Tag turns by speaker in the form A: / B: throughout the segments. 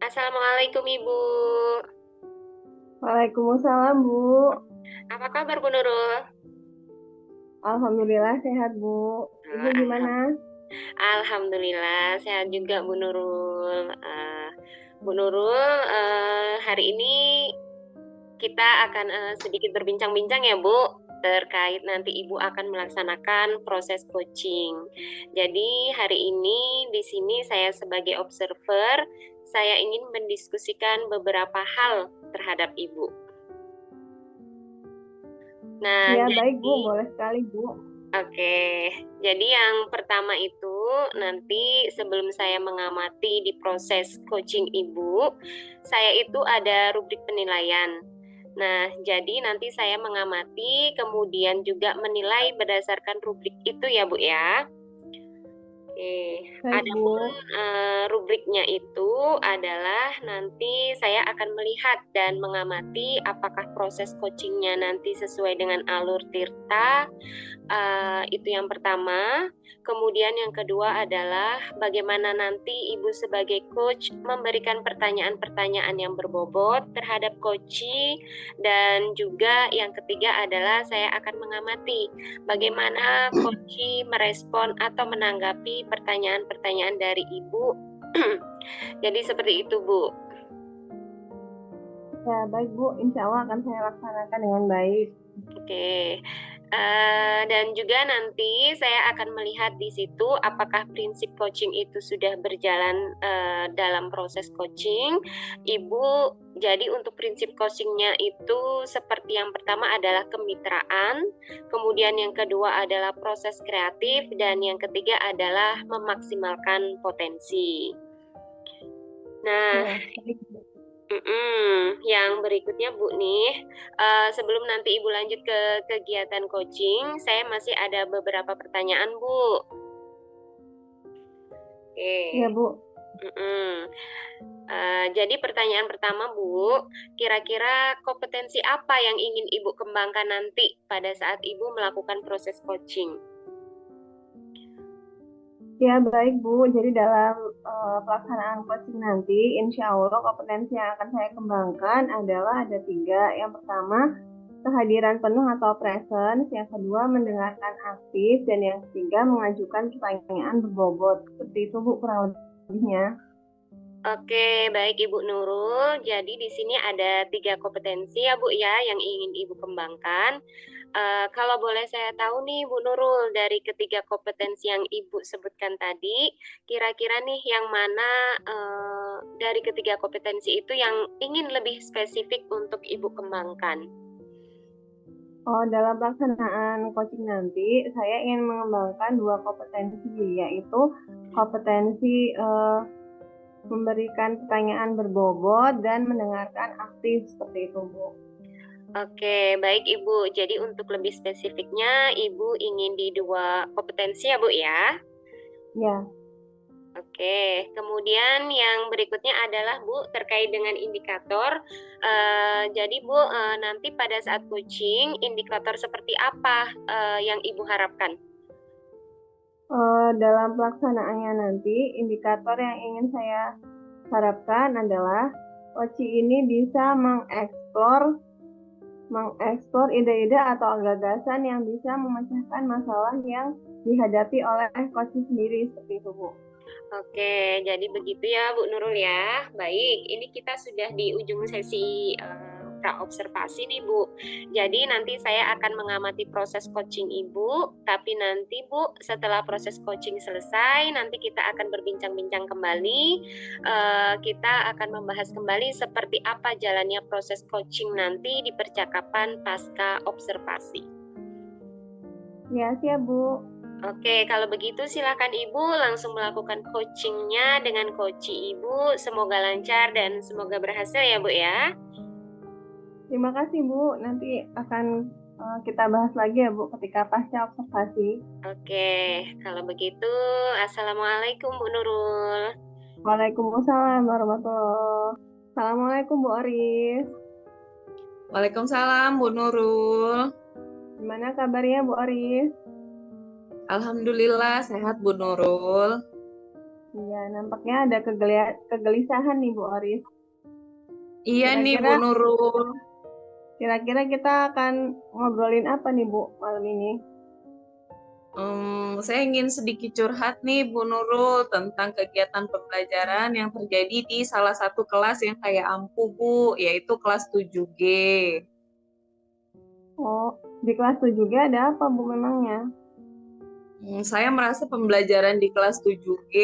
A: Assalamualaikum Ibu.
B: Waalaikumsalam, Bu.
A: Apa kabar Bu Nurul?
B: Alhamdulillah sehat, Bu. Ibu gimana?
A: Alhamdulillah sehat juga Bu Nurul. Bu Nurul, hari ini kita akan sedikit berbincang-bincang ya Bu, terkait nanti Ibu akan melaksanakan proses coaching. Jadi hari ini di sini saya sebagai observer, saya ingin mendiskusikan beberapa hal terhadap Ibu. Nah,
B: Ya,
A: jadi
B: baik, Bu. Boleh sekali, Bu.
A: Oke, jadi yang pertama itu nanti sebelum saya mengamati di proses coaching Ibu, saya itu ada rubrik penilaian. Nah, jadi nanti saya mengamati kemudian juga menilai berdasarkan rubrik itu ya Bu ya. Oke,
B: Baik,
A: adapun
B: Bu.
A: rubriknya itu adalah nanti saya akan melihat dan mengamati apakah proses coachingnya nanti sesuai dengan alur Tirta. Itu yang pertama. Kemudian yang kedua adalah bagaimana nanti Ibu sebagai coach memberikan pertanyaan-pertanyaan yang berbobot terhadap coachee. Dan juga yang ketiga adalah saya akan mengamati bagaimana coachee merespon atau menanggapi pertanyaan-pertanyaan dari Ibu. Jadi seperti itu Bu.
B: Ya, baik, Bu. Insya Allah akan saya laksanakan dengan baik.
A: Oke. Dan juga nanti saya akan melihat di situ apakah prinsip coaching itu sudah berjalan dalam proses coaching. Ibu, jadi untuk prinsip coachingnya itu seperti yang pertama adalah kemitraan, kemudian yang kedua adalah proses kreatif, dan yang ketiga adalah memaksimalkan potensi. Nah,
B: Ya, baik, Bu.
A: Yang berikutnya Bu nih, sebelum nanti Ibu lanjut ke kegiatan coaching, saya masih ada beberapa pertanyaan Bu. Oke.
B: Ya, Bu.
A: Jadi pertanyaan pertama Bu, kira-kira kompetensi apa yang ingin Ibu kembangkan nanti pada saat Ibu melakukan proses coaching?
B: Ya, baik, Bu. Jadi dalam pelaksanaan coaching nanti, insya Allah kompetensi yang akan saya kembangkan adalah ada 3. Yang pertama, kehadiran penuh atau presence. Yang kedua, mendengarkan aktif. Dan yang ketiga, mengajukan pertanyaan berbobot. Seperti itu, Bu, kurang lebihnya.
A: Oke, baik Ibu Nurul. Jadi di sini ada 3 kompetensi ya Bu ya yang ingin Ibu kembangkan. Kalau boleh saya tahu nih Bu Nurul, dari ketiga kompetensi yang Ibu sebutkan tadi, kira-kira nih yang mana dari ketiga kompetensi itu yang ingin lebih spesifik untuk Ibu kembangkan?
B: Oh, dalam pelaksanaan coaching nanti, saya ingin mengembangkan 2 kompetensi, yaitu kompetensi memberikan pertanyaan berbobot dan mendengarkan aktif, seperti itu, Bu.
A: Oke, baik Ibu. Jadi untuk lebih spesifiknya, Ibu ingin di 2 kompetensi ya Bu ya?
B: Ya,
A: Oke, kemudian yang berikutnya adalah Bu terkait dengan indikator. Jadi Bu, nanti pada saat coaching, indikator seperti apa yang Ibu harapkan?
B: dalam pelaksanaannya nanti, indikator yang ingin saya harapkan adalah coaching ini bisa mengeksplor ide-ide atau gagasan yang bisa memecahkan masalah yang dihadapi oleh coaching sendiri, seperti itu, Bu.
A: Oke, jadi begitu ya Bu Nurul ya. Baik, ini kita sudah di ujung sesi observasi nih Bu. Jadi nanti saya akan mengamati proses coaching Ibu, tapi nanti Bu setelah proses coaching selesai, nanti kita akan berbincang-bincang kembali. Kita akan membahas kembali seperti apa jalannya proses coaching nanti di percakapan pasca observasi.
B: Ya, siap, Bu.
A: Oke, kalau begitu silakan Ibu langsung melakukan coachingnya dengan coach Ibu. Semoga lancar dan semoga berhasil ya Bu ya.
B: Terima kasih Bu, nanti akan kita bahas lagi ya Bu ketika pasca observasi.
A: Oke, kalau begitu Assalamualaikum Bu Nurul.
B: Waalaikumsalam warahmatullahi. Assalamualaikum Bu Oris.
C: Waalaikumsalam Bu Nurul.
B: Gimana kabarnya Bu Oris?
C: Alhamdulillah sehat Bu Nurul.
B: Iya, nampaknya ada kegelisahan nih Bu Oris.
C: Iya nih Bu Nurul.
B: Kira-kira kita akan ngobrolin apa nih Bu malam ini?
C: Saya ingin sedikit curhat nih Bu Nurul tentang kegiatan pembelajaran yang terjadi di salah satu kelas yang saya ampuh Bu, yaitu kelas 7G.
B: Oh, di kelas 7G ada apa Bu memangnya?
C: Saya merasa pembelajaran di kelas 7G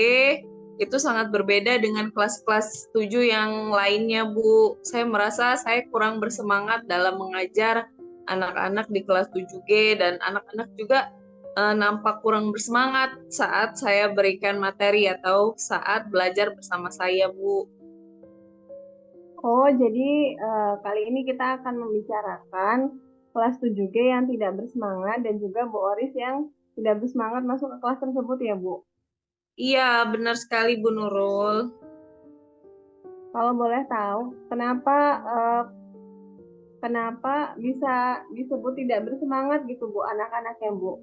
C: itu sangat berbeda dengan kelas-kelas 7 yang lainnya, Bu. Saya merasa saya kurang bersemangat dalam mengajar anak-anak di kelas 7G dan anak-anak juga nampak kurang bersemangat saat saya berikan materi atau saat belajar bersama saya, Bu.
B: Oh, jadi kali ini kita akan membicarakan kelas 7G yang tidak bersemangat dan juga Bu Oris yang tidak bersemangat masuk ke kelas tersebut ya, Bu?
C: Iya, benar sekali Bu Nurul.
B: Kalau boleh tahu, kenapa bisa disebut tidak bersemangat gitu, Bu, anak-anaknya, Bu?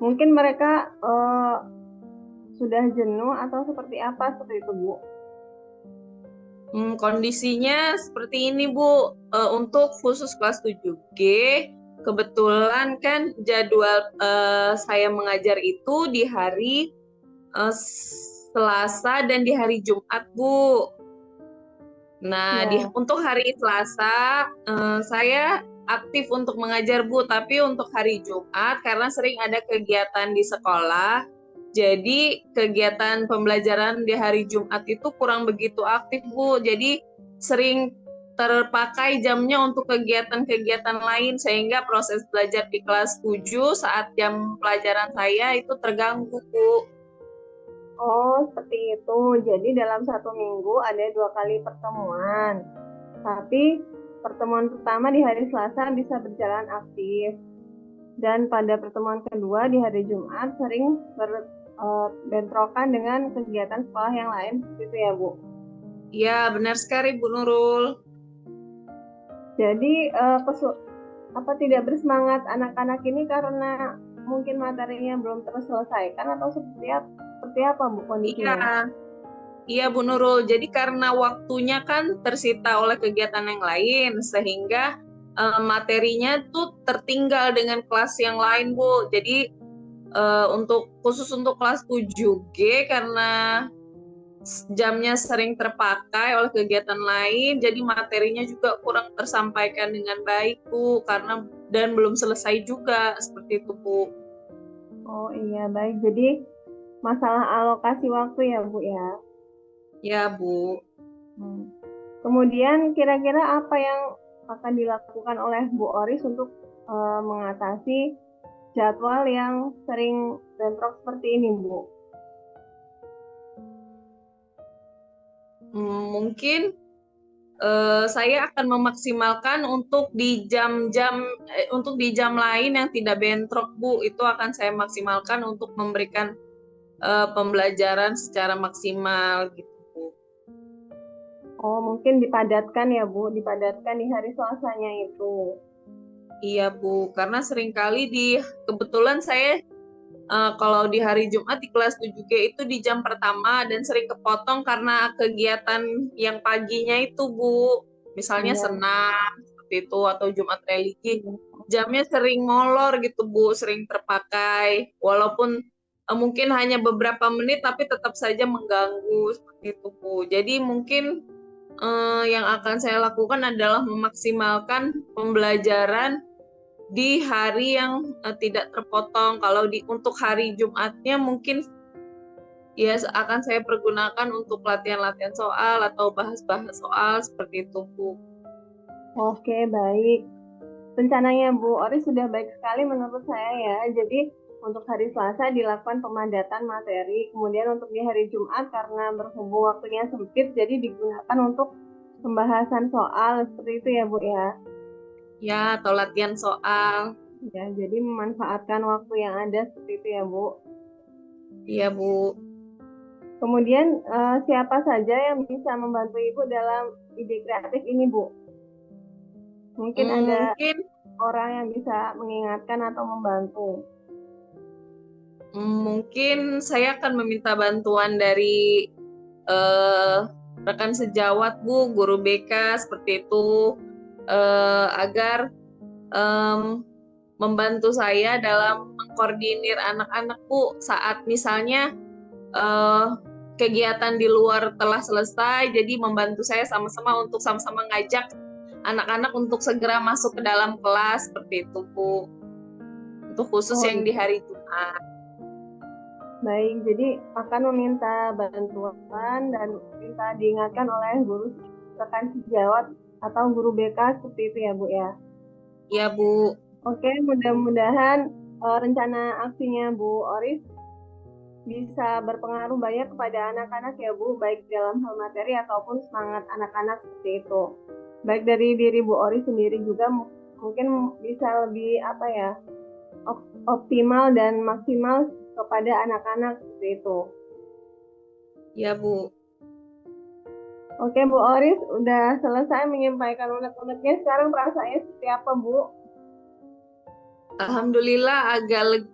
B: Mungkin mereka sudah jenuh atau seperti apa seperti itu, Bu?
C: Kondisinya seperti ini Bu, untuk khusus kelas 7G, kebetulan kan jadwal saya mengajar itu di hari Selasa dan di hari Jumat Bu. Nah,
B: Ya.
C: untuk hari Selasa saya aktif untuk mengajar Bu, tapi untuk hari Jumat karena sering ada kegiatan di sekolah, jadi kegiatan pembelajaran di hari Jumat itu kurang begitu aktif Bu. Jadi sering terpakai jamnya untuk kegiatan-kegiatan lain sehingga proses belajar di kelas 7 saat jam pelajaran saya itu terganggu Bu.
B: Oh, seperti itu. Jadi dalam satu minggu ada 2 kali pertemuan. Tapi pertemuan pertama di hari Selasa bisa berjalan aktif. Dan pada pertemuan kedua di hari Jumat sering bentrokan dengan kegiatan sekolah yang lain. Gitu ya, Bu?
C: Ya, benar sekali Bu Nurul.
B: Jadi tidak bersemangat anak-anak ini karena mungkin materinya belum terselesaikan atau seperti apa Bu kondisinya?
C: Iya Bu Nurul, jadi karena waktunya kan tersita oleh kegiatan yang lain, sehingga materinya tuh tertinggal dengan kelas yang lain Bu. Jadi khusus untuk kelas 7G karena jamnya sering terpakai oleh kegiatan lain, jadi materinya juga kurang tersampaikan dengan baik Bu, dan belum selesai juga, seperti itu Bu.
B: Oh iya, baik. Jadi masalah alokasi waktu ya, Bu ya.
C: Ya Bu.
B: Kemudian kira-kira apa yang akan dilakukan oleh Bu Oris untuk mengatasi jadwal yang sering bentrok seperti ini, Bu?
C: Mungkin saya akan memaksimalkan untuk di jam lain yang tidak bentrok Bu, itu akan saya maksimalkan untuk memberikan pembelajaran secara maksimal gitu Bu.
B: Oh, mungkin dipadatkan ya Bu, dipadatkan di hari Selasanya itu.
C: Iya Bu, karena seringkali kebetulan saya kalau di hari Jumat di kelas 7G itu di jam pertama dan sering kepotong karena kegiatan yang paginya itu Bu, misalnya
B: Iya.
C: senam seperti itu atau Jumat religi, jamnya sering molor gitu Bu, sering terpakai walaupun mungkin hanya beberapa menit tapi tetap saja mengganggu seperti itu Bu. Jadi mungkin yang akan saya lakukan adalah memaksimalkan pembelajaran di hari yang tidak terpotong. Kalau untuk hari Jumatnya mungkin ya akan saya pergunakan untuk latihan-latihan soal atau bahas-bahas soal seperti itu Bu.
B: Oke, baik. Rencananya Bu Oris sudah baik sekali menurut saya ya. Jadi untuk hari Selasa dilakukan pemadatan materi, kemudian untuk di hari Jumat karena berhubung waktunya sempit, jadi digunakan untuk pembahasan soal seperti itu ya Bu ya.
C: Ya, atau latihan soal.
B: Ya, jadi memanfaatkan waktu yang ada seperti itu ya Bu.
C: Iya, Bu.
B: Kemudian siapa saja yang bisa membantu Ibu dalam ide kreatif ini Bu? Mungkin ada
C: Mungkin
B: orang yang bisa mengingatkan atau membantu.
C: mungkin saya akan meminta bantuan dari rekan sejawat Bu, guru BK seperti itu, agar membantu saya dalam mengkoordinir anak-anak Bu saat misalnya kegiatan di luar telah selesai, jadi membantu saya sama-sama untuk sama-sama ngajak anak-anak untuk segera masuk ke dalam kelas seperti itu Bu, untuk khusus yang di hari Jumat.
B: Baik, jadi akan meminta bantuan dan minta diingatkan oleh guru rekan sejawat atau guru BK seperti itu ya Bu ya.
C: Iya Bu.
B: Oke, mudah-mudahan rencana aksinya Bu Oris bisa berpengaruh banyak kepada anak-anak ya Bu, baik dalam hal materi ataupun semangat anak-anak seperti itu. Baik dari diri Bu Oris sendiri juga mungkin bisa lebih optimal dan maksimal kepada anak-anak seperti itu.
C: Ya Bu.
B: Oke Bu Oris, udah selesai menyampaikan unek-uneknya. Sekarang perasaannya seperti apa Bu?
C: Alhamdulillah agak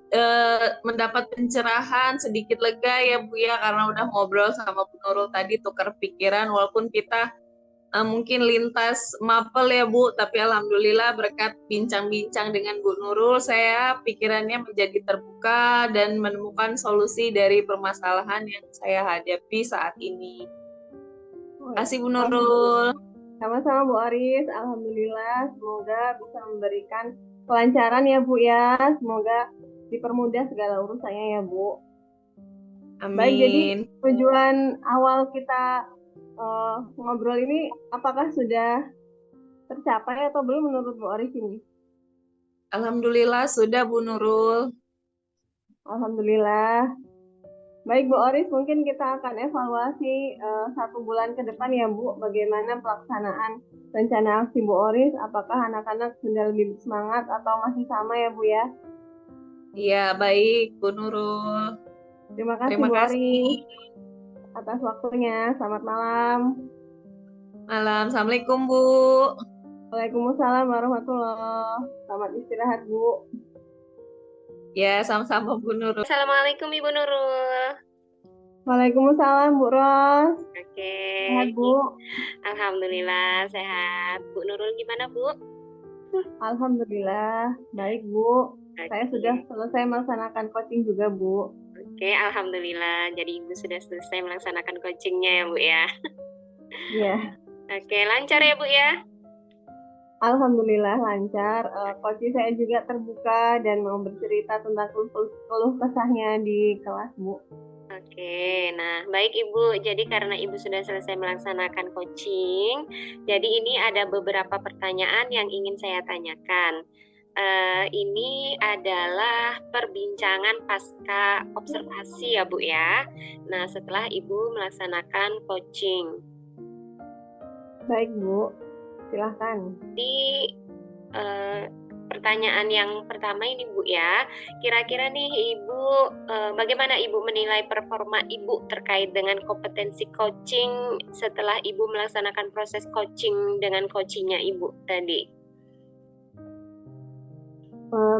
C: mendapat pencerahan, sedikit lega ya Bu ya, karena udah ngobrol sama Bu Nurul tadi, tukar pikiran walaupun kita mungkin lintas mapel ya Bu, tapi alhamdulillah berkat bincang-bincang dengan Bu Nurul, saya pikirannya menjadi terbuka dan menemukan solusi dari permasalahan yang saya hadapi saat ini. Terima kasih Bu Nurul.
B: Sama-sama Bu Aris, alhamdulillah semoga bisa memberikan kelancaran ya Bu ya, semoga dipermudah segala urusannya ya Bu.
C: Amin.
B: Baik, jadi tujuan awal kita ngobrol ini apakah sudah tercapai atau belum menurut Bu Aris ini?
C: Alhamdulillah sudah Bu Nurul.
B: Alhamdulillah. Baik Bu Oris, mungkin kita akan evaluasi 1 bulan ke depan ya Bu, bagaimana pelaksanaan rencana aksi Bu Oris, apakah anak-anak sudah lebih semangat atau masih sama ya Bu ya?
C: Iya, baik Bu Nurul.
B: Terima kasih Bu Oris atas waktunya, selamat malam.
C: Malam, Assalamualaikum Bu.
B: Waalaikumsalam warahmatullahi wabarakatuh. Selamat istirahat Bu.
C: Ya, sama-sama Bu Nurul.
A: Assalamualaikum Ibu Nurul.
B: Waalaikumsalam Bu Ros.
A: Oke.
B: Sehat Bu?
A: Alhamdulillah sehat. Bu Nurul gimana Bu?
B: Alhamdulillah baik Bu. Saya sudah selesai melaksanakan coaching juga Bu.
A: Oke, alhamdulillah. Jadi Ibu sudah selesai melaksanakan coachingnya ya Bu ya.
B: Iya.
A: Oke, lancar ya Bu ya?
B: Alhamdulillah lancar. Coach saya juga terbuka dan mau bercerita tentang keluh kesahnya di kelas Bu.
A: Oke, nah baik Ibu. Jadi karena Ibu sudah selesai melaksanakan coaching, jadi ini ada beberapa pertanyaan yang ingin saya tanyakan. Ini adalah perbincangan pasca observasi ya Bu ya. Nah setelah Ibu melaksanakan coaching.
B: Baik Bu, silahkan.
A: Di pertanyaan yang pertama ini Bu ya, kira-kira nih Ibu bagaimana Ibu menilai performa Ibu terkait dengan kompetensi coaching setelah Ibu melaksanakan proses coaching dengan coachingnya Ibu tadi?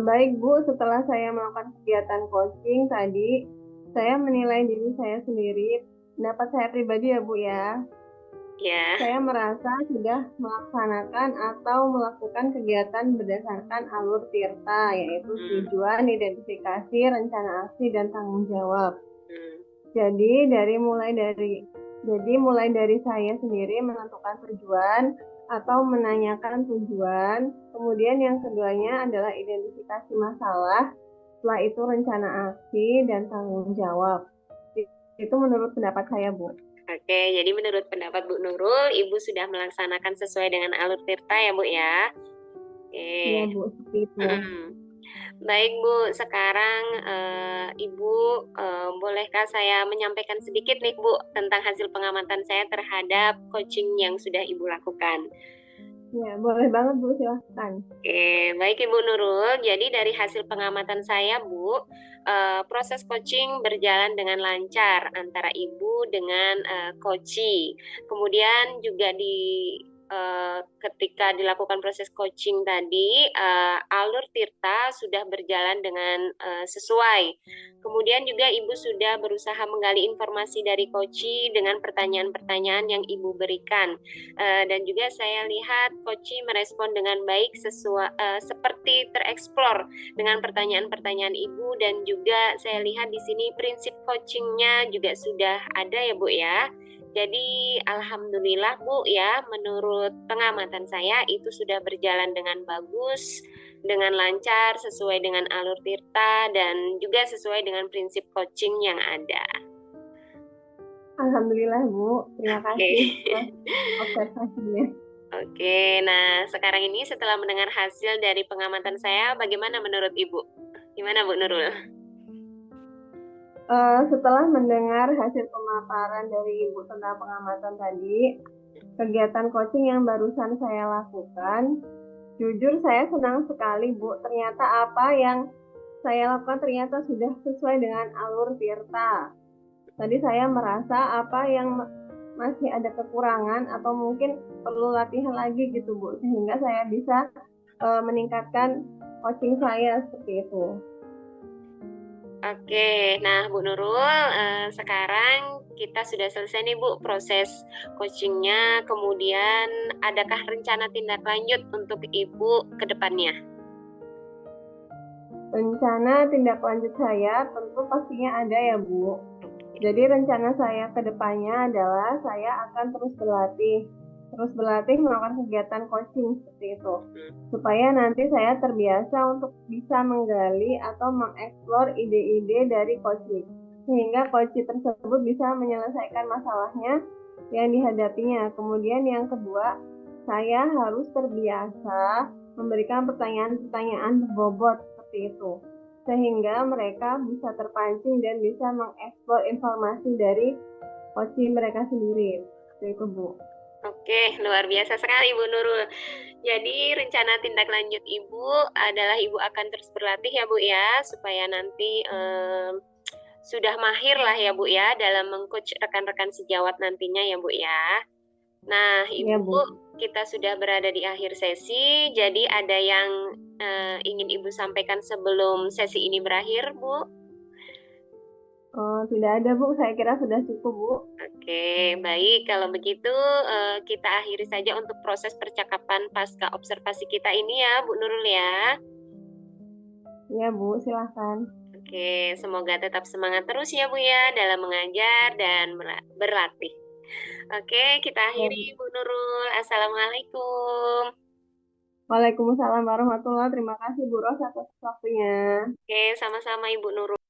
B: Baik Bu, setelah saya melakukan kegiatan coaching tadi, saya menilai diri saya sendiri, pendapat saya pribadi ya Bu ya.
A: Ya.
B: Saya merasa sudah melaksanakan atau melakukan kegiatan berdasarkan alur tirta, yaitu tujuan, identifikasi, rencana aksi, dan tanggung jawab. Jadi mulai dari saya sendiri menentukan tujuan atau menanyakan tujuan. Kemudian yang keduanya adalah identifikasi masalah, setelah itu rencana aksi dan tanggung jawab. Itu menurut pendapat saya, Bu.
A: Oke, jadi menurut pendapat Bu Nurul, Ibu sudah melaksanakan sesuai dengan alur tirta ya Bu ya? Oke.
B: Iya Bu, seperti itu.
A: Baik Bu, sekarang Ibu bolehkah saya menyampaikan sedikit nih Bu tentang hasil pengamatan saya terhadap coaching yang sudah Ibu lakukan?
B: Ya, boleh banget Bu, silahkan.
A: Oke, baik Ibu Nurul. Jadi dari hasil pengamatan saya Bu, proses coaching berjalan dengan lancar antara Ibu dengan coachee. Kemudian juga ketika dilakukan proses coaching tadi, alur Tirta sudah berjalan dengan sesuai. Kemudian juga Ibu sudah berusaha menggali informasi dari coachee dengan pertanyaan-pertanyaan yang Ibu berikan. Dan juga saya lihat coachee merespon dengan baik seperti tereksplor dengan pertanyaan-pertanyaan Ibu, dan juga saya lihat di sini prinsip coachingnya juga sudah ada ya Bu ya. Jadi alhamdulillah Bu ya, menurut pengamatan saya itu sudah berjalan dengan bagus, dengan lancar, sesuai dengan alur Tirta, dan juga sesuai dengan prinsip coaching yang ada.
B: Alhamdulillah Bu, terima
A: Oke.
B: kasih atas observasinya.
A: Oke, nah sekarang ini setelah mendengar hasil dari pengamatan saya, bagaimana menurut Ibu? Gimana Bu Nurul?
B: Setelah mendengar hasil pemaparan dari Ibu tentang pengamatan tadi, kegiatan coaching yang barusan saya lakukan, jujur saya senang sekali Bu. Ternyata apa yang saya lakukan ternyata sudah sesuai dengan alur Tirta. Tadi saya merasa apa yang masih ada kekurangan atau mungkin perlu latihan lagi gitu Bu, sehingga saya bisa meningkatkan coaching saya seperti itu.
A: Oke, nah Bu Nurul, sekarang kita sudah selesai nih Bu proses coachingnya. Kemudian adakah rencana tindak lanjut untuk Ibu ke depannya?
B: Rencana tindak lanjut saya tentu pastinya ada ya Bu. Jadi rencana saya ke depannya adalah saya akan terus berlatih melakukan kegiatan coaching seperti itu. Supaya nanti saya terbiasa untuk bisa menggali atau mengeksplor ide-ide dari coaching. Sehingga coaching tersebut bisa menyelesaikan masalahnya yang dihadapinya. Kemudian yang kedua, saya harus terbiasa memberikan pertanyaan-pertanyaan berbobot seperti itu. Sehingga mereka bisa terpancing dan bisa mengeksplor informasi dari coaching mereka sendiri. Seperti itu Bu.
A: Oke, luar biasa sekali Bu Nurul. Jadi rencana tindak lanjut Ibu adalah Ibu akan terus berlatih ya Bu ya, supaya nanti sudah mahir lah ya Bu ya dalam mengcoach rekan-rekan sejawat nantinya ya Bu ya. Nah
B: Iya
A: Ibu,
B: Bu.
A: kita sudah berada di akhir sesi, jadi ada yang ingin Ibu sampaikan sebelum sesi ini berakhir Bu?
B: Tidak ada Bu, saya kira sudah cukup Bu.
A: Oke, baik. Kalau begitu, kita akhiri saja untuk proses percakapan pasca observasi kita ini ya, Bu Nurul ya.
B: Iya Bu, silahkan.
A: Oke, semoga tetap semangat terus ya Bu ya dalam mengajar dan berlatih. Oke, kita
B: Ya,
A: akhiri Bu Nurul. Assalamualaikum.
B: Waalaikumsalam warahmatullahi wabarakatuh. Terima kasih Bu Ros atas waktunya.
A: Oke, sama-sama Ibu Nurul.